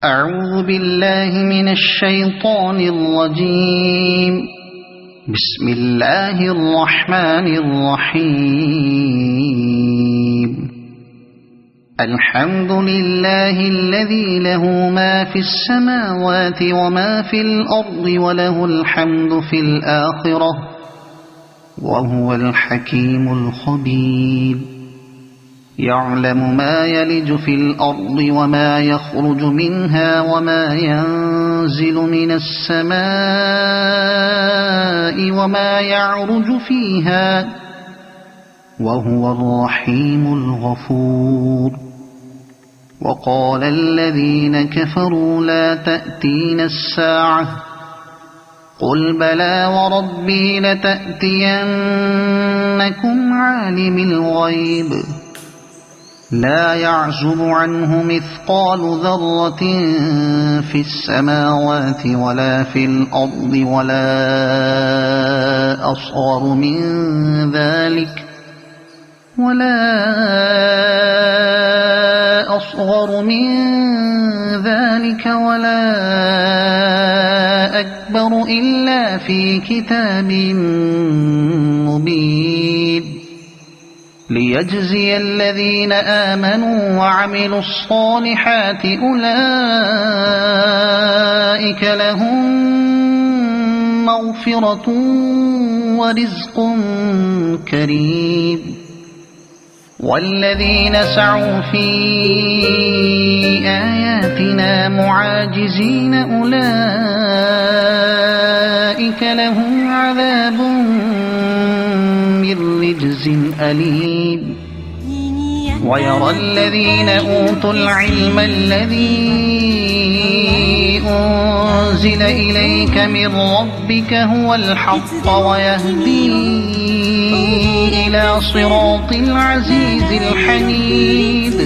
أعوذ بالله من الشيطان الرجيم. بسم الله الرحمن الرحيم. الحمد لله الذي له ما في السماوات وما في الأرض وله الحمد في الآخرة وهو الحكيم الخبير. يعلم ما يلج في الأرض وما يخرج منها وما ينزل من السماء وما يعرج فيها وهو الرحيم الغفور. وقال الذين كفروا لا تأتينا الساعة قل بلى وربي لتأتينكم عالم الغيب لا يعزب عنه مثقال ذرة في السماوات ولا في الأرض ولا أصغر من ذلك ولا أكبر إلا في كتاب مبين. ليجزي الذين آمنوا وعملوا الصالحات أولئك لهم مغفرة ورزق كريم. والذين سعوا في آياتنا معاجزين أولئك لهم عذاب من رجز أليم. ويرى الذين أوتوا العلم الذي أنزل إليك من ربك هو الحق ويهدي إلى صراط العزيز الحميد.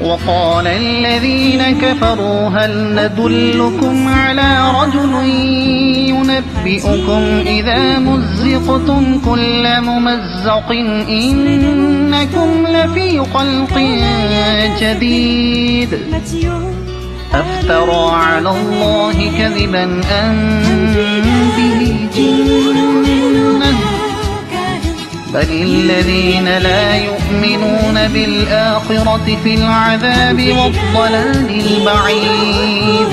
وقال الذين كفروا هل ندلكم على رجل ينبئكم إذا مزقتم كل ممزق إنكم لفي خلق جديد أفترى على الله كذبا أم به جنة بل الذين لا يؤمنون بالآخرة في العذاب والضلال البعيد.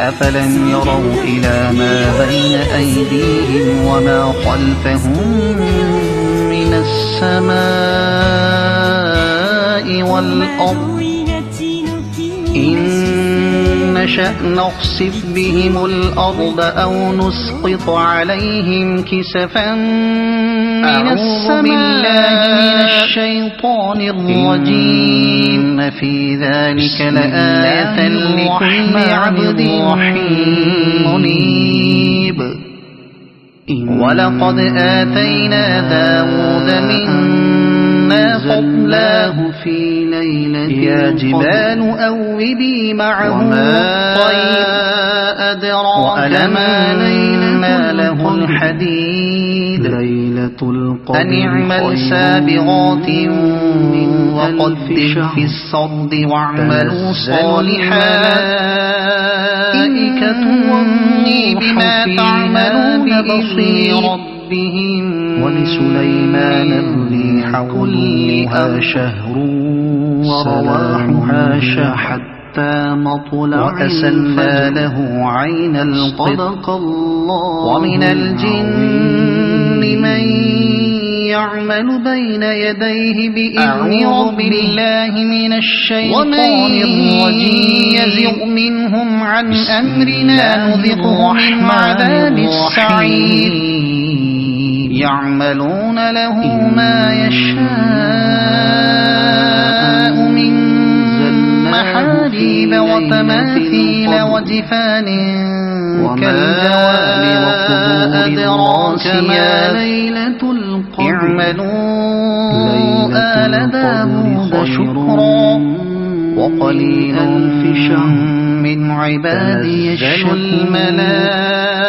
أفلم يروا إلى ما بين أيديهم وما خلفهم من السماء والأرض إن نشأ نخسف بهم الأرض أو نسقط عليهم كسفا من السماء. من الشيطان الرجيم. إن في ذلك لآية لكل عبد منيب. ولقد آتينا داود منا فضله في ليلة يا جبال أوبي معه الطير وألنا له الحديد أن اعمل سابغات وقدر في الصرد واعملوا صالحا إني بما تعملون بصير. ولسليمان الريح كلها شهر ورواحها حتى مطلع وأسلنا له عين القدر. ومن الجن من يعمل بين يديه بإذن ربه من الشيطان الرجيم يزغ منهم عن أمرنا نذقه من عذاب السعير. يعملون له ما يشاء من محاريب وتماثيل وجفان كالجواب أدراك ما ليلة القدر. اعملوا آل داود شكرا وقليل من عبادي الشكور الملائكة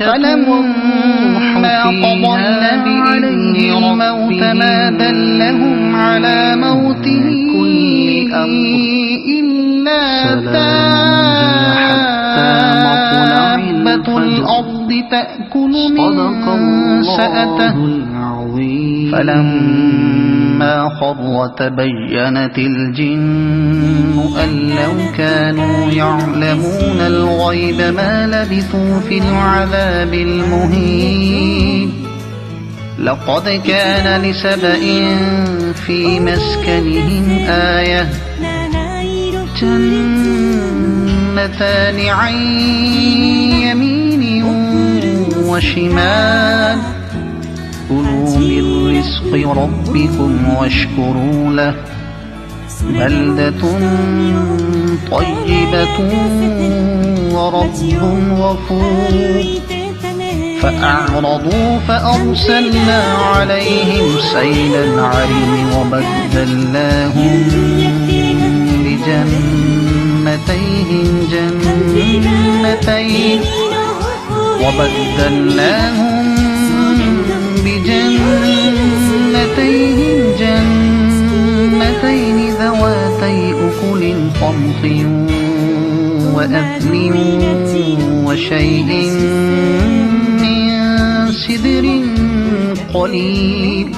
فلما قضى النبي الموت ما دلهم على موته إلا دابة الأرض تأكل من سأته فلما خر تبينت الجن أن لو كانوا يعلمون الغيب ما لبثوا في العذاب المهين لقد كان لسبإ في مسكنهم آية جنتان عن يمين وشمال كلوا من رزق ربكم واشكروا له بلدة طيبة ورب غفور فأعرضوا فأرسلنا عليهم سيل العرم وبدلناهم بجنتين ذواتي أكل خمط وأثل وشيء من سدر قليل